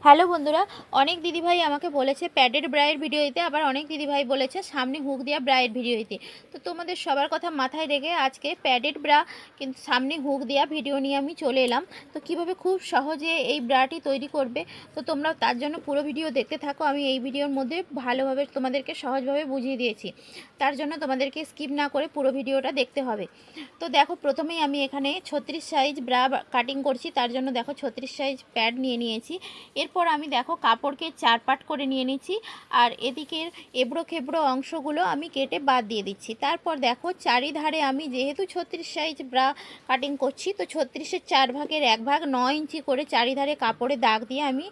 Hello বন্ধুরা, অনেক দিদিভাই আমাকে বলেছে প্যাডেড ব্রায়ের ভিডিও দিতে, আবার অনেক দিদিভাই বলেছে সামনে হুক দেওয়া ব্রায়ের ভিডিও দিতে। তো তোমাদের সবার কথা মাথায় রেখে আজকে প্যাডেড ব্রা কিন্তু সামনে হুক দেওয়া ভিডিও নিয়ে আমি চলে এলাম। তো কিভাবে খুব সহজে এই ব্রাটি তৈরি করবে, তো তোমরা তার জন্য পুরো ভিডিও দেখতে থাকো। আমি এই ভিডিওর মধ্যে ভালোভাবে তোমাদেরকে সহজভাবে বুঝিয়ে দিয়েছি, তার জন্য তোমাদেরকে স্কিপ না করে পুরো ভিডিওটা দেখতে হবে। তো দেখো, প্রথমেই আমি এখানে 36 সাইজ ব্রা কাটিং করছি, তার জন্য দেখো 36 সাইজ প্যাড নিয়ে নিয়েছি। এরপর আমি দেখো কাপড়কে 4 পাট করে নিয়ে নিচ্ছি, আর এদিকের এবড়ো খেবড়ো অংশগুলো আমি কেটে বাদ দিয়ে দিচ্ছি। তারপর দেখো চারিধারে আমি যেহেতু 36 সাইজ ব্রা কাটিং করছি, তো 36-এর 4 ভাগের 1 ভাগ 9 ইঞ্চি করে চারিধারে কাপড়ে দাগ দিয়ে আমি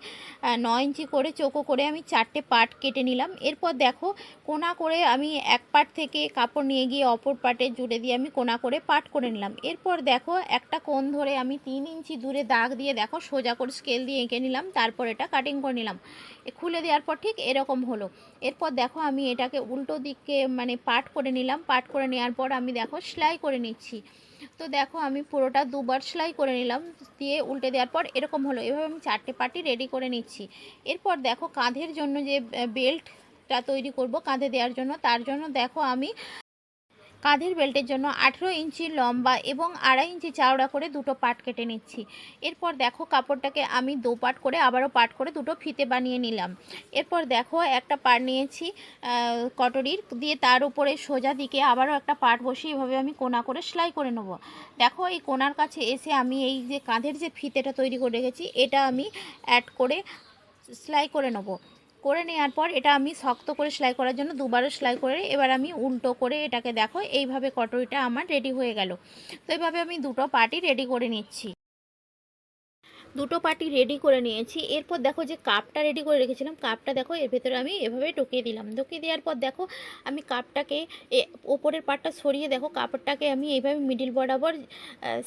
9 ইঞ্চি করে চৌকো করে আমি 4টে পাট কেটে নিলাম। এরপর দেখো কোনা করে আমি এক পাট থেকে কাপড় নিয়ে গিয়ে অপর পাটে জুড়ে দিয়ে আমি কোনা করে পাট করে নিলাম। এরপর দেখো একটা কোণ ধরে আমি 3 ইঞ্চি দূরে দাগ দিয়ে দেখো সোজা করে স্কেল দিয়ে এঁকে নিলাম। তারপর এটা কাটিং করে নিলাম। খুলে দেওয়ার পর ঠিক এরকম হলো। এরপর দেখো আমি এটাকে উল্টো দিকে মানে পাট করে নিলাম। পাট করে নেওয়ার পর আমি দেখো সেলাই করে নিচ্ছি। তো দেখো আমি পুরোটা দুবার সেলাই করে নিলাম, দিয়ে উল্টে দেওয়ার পর এরকম হলো। এভাবে আমি 4টে পাটি রেডি করে নিচ্ছি। এরপর দেখো কাঁধের জন্য যে বেল্টটা তৈরি করব কাঁধে দেওয়ার জন্য, তার জন্য দেখো আমি কাঁধের বেল্টের জন্য 18 ইঞ্চি লম্বা এবং 2.5 ইঞ্চি চওড়া করে দুটো পাট কেটে নিচ্ছি। এরপর দেখো কাপড়টাকে আমি দু পাট করে আবারও পাট করে দুটো ফিতে বানিয়ে নিলাম। এরপর দেখো একটা পাট নিয়েছি কটরির, দিয়ে তার উপরে সোজা দিকে আবারও একটা পাট বসিয়ে এভাবে আমি কোনা করে সেলাই করে নেব। দেখো এই কোনার কাছে এসে আমি এই যে কাঁধের যে ফিতেটা তৈরি করে রেখেছি এটা আমি অ্যাড করে সেলাই করে নেব। করে নেওয়ার পর এটা আমি শক্ত করে সেলাই করার জন্য দুবারও সেলাই করে এবার আমি উল্টো করে এটাকে দেখো এইভাবে কটরিটা আমার রেডি হয়ে গেল। তো এইভাবে আমি দুটো পার্টি রেডি করে নিচ্ছি। দুটো পাটি রেডি করে নিয়েছি। এরপর দেখো যে কাপটা রেডি করে রেখেছিলাম, কাপটা দেখো এর ভেতরে আমি এভাবে ঢুকিয়ে দিলাম। ঢুকিয়ে দেওয়ার পর দেখো আমি কাপটাকে ওপরের পাটটা সরিয়ে দেখো কাপড়টাকে আমি এইভাবে মিডিল বরাবর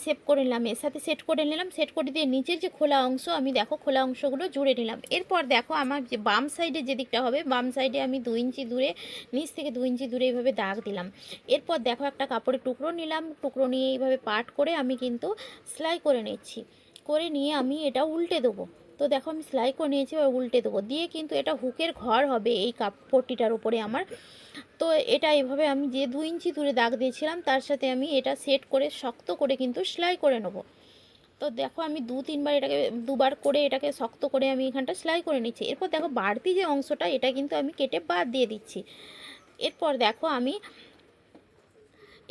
শেপ করে নিলাম, এর সাথে সেট করে নিলাম। সেট করে দিয়ে নিচের যে খোলা অংশ আমি দেখো খোলা অংশগুলো জুড়ে নিলাম। এরপর দেখো আমার যে বাম সাইডে যে দিকটা হবে বাম সাইডে আমি 2 ইঞ্চি দূরে নিচ থেকে 2 ইঞ্চি দূরে এইভাবে দাগ দিলাম। এরপর দেখো একটা কাপড়ের টুকরো নিলাম, টুকরো নিয়ে এইভাবে পাট করে আমি কিন্তু সেলাই করে নিচ্ছি। করে নিয়ে আমি এটা উল্টে দেবো। তো দেখো আমি সেলাই করে নিয়েছি, এবার উল্টে দেবো। দিয়ে কিন্তু এটা হুকের ঘর হবে এই পট্টিটার উপরে আমার। তো এটা এভাবে আমি যে 2 ইঞ্চি দূরে দাগ দিয়েছিলাম তার সাথে আমি এটা সেট করে শক্ত করে কিন্তু সেলাই করে নেব। তো দেখো আমি 2-3 বার এটাকে দুবার করে এটাকে শক্ত করে আমি এখানটা সেলাই করে নিচ্ছি। এরপর দেখো বাড়তি যে অংশটা এটা কিন্তু আমি কেটে বাদ দিয়ে দিচ্ছি। এরপর দেখো আমি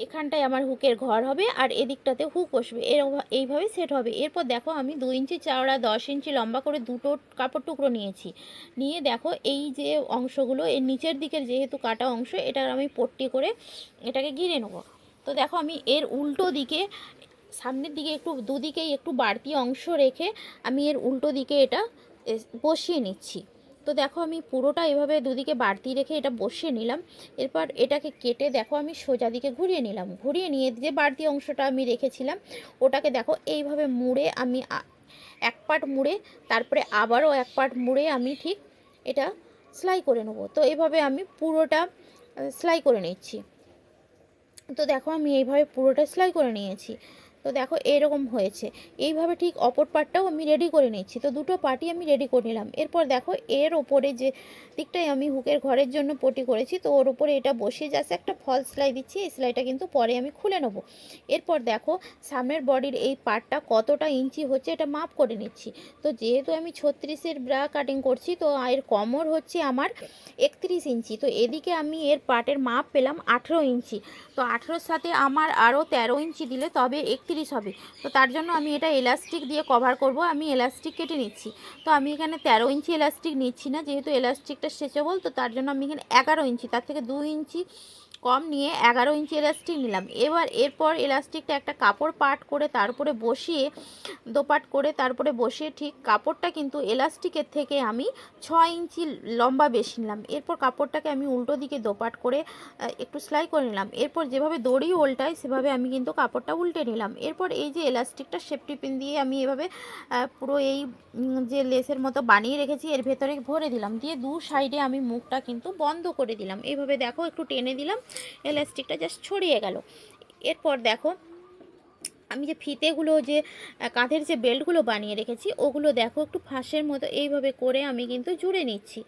এখানটায় আমার হুকের ঘর হবে আর এদিকটাতে হুক বসবে, এইভাবে সেট হবে। এরপর দেখো আমি 2 ইঞ্চি চওড়া 10 ইঞ্চি লম্বা করে দুটো কাপড় টুকরো নিয়েছি। নিয়ে দেখো এই যে অংশগুলো এর নিচের দিকের যেহেতু কাটা অংশ এটা আমি পট্টি করে এটাকে ঘিরে নেব। তো দেখো আমি এর উল্টো দিকে সামনের দিকে একটু দুদিকেই একটু বাড়তি অংশ রেখে আমি এর উল্টো দিকে এটা বসিয়ে নিচ্ছি। তো দেখো আমি পুরোটা এভাবে দুদিকে বাড়তি রেখে এটা বসিয়ে নিলাম। এরপর এটাকে কেটে দেখো আমি সোজা দিকে ঘুরিয়ে নিলাম। ঘুরিয়ে নিয়ে যে বাড়তি অংশটা আমি রেখেছিলাম ওটাকে দেখো এইভাবে মুড়ে আমি এক পাট মুড়ে তারপরে আবারও এক পাট মুড়ে আমি ঠিক এটা সেলাই করে নেব। তো এইভাবে আমি পুরোটা সেলাই করে নিচ্ছি। তো দেখো আমি এইভাবে পুরোটা সেলাই করে নিয়েছি। তো দেখো এরকম হয়েছে। এইভাবে ঠিক অপর পার্টটাও আমি রেডি করে নিচ্ছি। তো দুটো পার্টই আমি রেডি করে নিলাম। এরপর দেখো এর ওপরে যে দিকটাই আমি হুকের ঘরের জন্য পটি করেছি তো ওর ওপরে এটা বসিয়ে জাস্ট একটা ফলস সেলাই দিচ্ছি। এই সেলাইটা কিন্তু পরে আমি খুলে নেব। এরপর দেখো সামনের বডির এই পার্টটা কতটা ইঞ্চি হচ্ছে এটা মাপ করে নিচ্ছি। তো যেহেতু আমি 36-এর ব্রা কাটিং করছি তো এর কমর হচ্ছে আমার 31 ইঞ্চি। তো এদিকে আমি এর পার্টের মাপ পেলাম 18 ইঞ্চি। তো 18-র সাথে আমার আরও 13 ইঞ্চি দিলে তবে 31 হবে। তো তার জন্য আমি এটা এলাস্টিক দিয়ে কভার করব। আমি এলাস্টিক কেটে নিচ্ছি। তো আমি এখানে 13 ইঞ্চি এলাস্টিক নিচ্ছি না, যেহেতু এলাস্টিকটা স্ট্রেচেবল, তো তার জন্য আমি এখানে 11 ইঞ্চি, তার থেকে 2 ইঞ্চি কম নিয়ে 11 ইঞ্চি এলাস্টিক নিলাম। এরপর এলাস্টিকটা একটা কাপড় পাট করে তার উপরে বসিয়ে দোপাট করে তারপরে বসিয়ে ঠিক কাপড়টা কিন্তু এলাস্টিকের থেকে আমি 6 ইঞ্চি লম্বা বেশি নিলাম। এরপর কাপড়টাকে আমি উল্টো দিকে দোপাট করে একটু সেলাই করে নিলাম। এরপর যেভাবে দড়ি উল্টাই সেভাবে আমি কিন্তু কাপড়টা উল্টে নিলাম। এরপর এই যে এলাস্টিকটা সেফটি পিন দিয়ে আমি এভাবে পুরো এই যে লেসের মতো বানিয়ে রেখেছি এর ভেতরে ভরে দিলাম। দিয়ে দু সাইডে আমি মুখটা কিন্তু বন্ধ করে দিলাম। এইভাবে দেখো একটু টেনে দিলাম, এলাস্টিকটা জাস্ট ছড়িয়ে গেল। এরপর দেখো আমি যে ফিতেগুলো যে কাঁধের যে বেল্টগুলো বানিয়ে রেখেছি ওগুলো দেখো একটু ফাঁসের মতো এইভাবে করে আমি কিন্তু জুড়ে নিচ্ছি।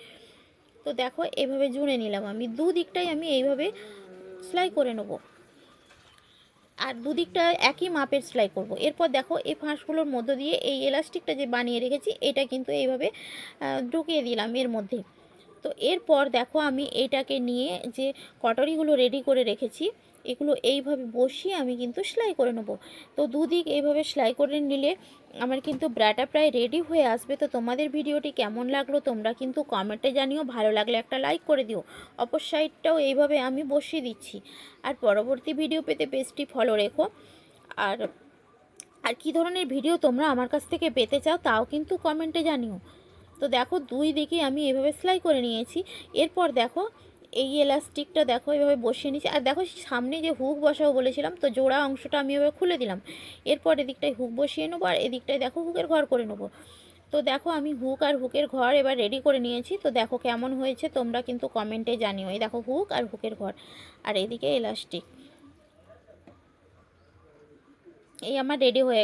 তো দেখো এইভাবে জুড়ে নিলাম, আমি দুদিকটাই আমি এইভাবে সেলাই করে নেবো, আর দুদিকটা একই মাপের সেলাই করব। এরপর দেখো এই ফাঁসগুলোর মধ্য দিয়ে এই এলাস্টিকটা যে বানিয়ে রেখেছি এটা কিন্তু এইভাবে ঢুকিয়ে দিলাম এর মধ্যে। তো এরপর দেখো আমি এটাকে নিয়ে যে কটারিগুলো রেডি করে রেখেছি এগুলো এইভাবে বসিয়ে আমি কিন্তু সেলাই করে নেব। তো দুদিক এইভাবে সেলাই করে নিলে আমার কিন্তু ব্রাটা প্রায় রেডি হয়ে আসবে। তো তোমাদের ভিডিওটি কেমন লাগলো তোমরা কিন্তু কমেন্টে জানিও, ভালো লাগলে একটা লাইক করে দিও। অপর সাইডটাও এইভাবে আমি বসিয়ে দিচ্ছি। আর পরবর্তী ভিডিও পেতে পেজটি ফলো রেখো। আর আর কী ধরনের ভিডিও তোমরা আমার কাছ থেকে পেতে চাও তাও কিন্তু কমেন্টে জানিও। তো দেখো দুই দিকে আমি এভাবে সেলাই করে নিয়েছি। এরপর দেখো এই এলাস্টিকটা দেখো এভাবে বসিয়ে নিয়েছি, আর দেখো সামনে যে হুক বসাবো বলেছিলাম তো জোড়া অংশটা আমি এভাবে খুলে দিলাম। এরপর এদিকটায় হুক বসিয়ে নেবো আর এদিকটায় দেখো হুকের ঘর করে নেবো। তো দেখো আমি হুক আর হুকের ঘর এবার রেডি করে নিয়েছি। তো দেখো কেমন হয়েছে তোমরা কিন্তু কমেন্টে জানিও। এই দেখো হুক আর হুকের ঘর আর এদিকে এলাস্টিক, এই আমার রেডি হয়ে গেছে।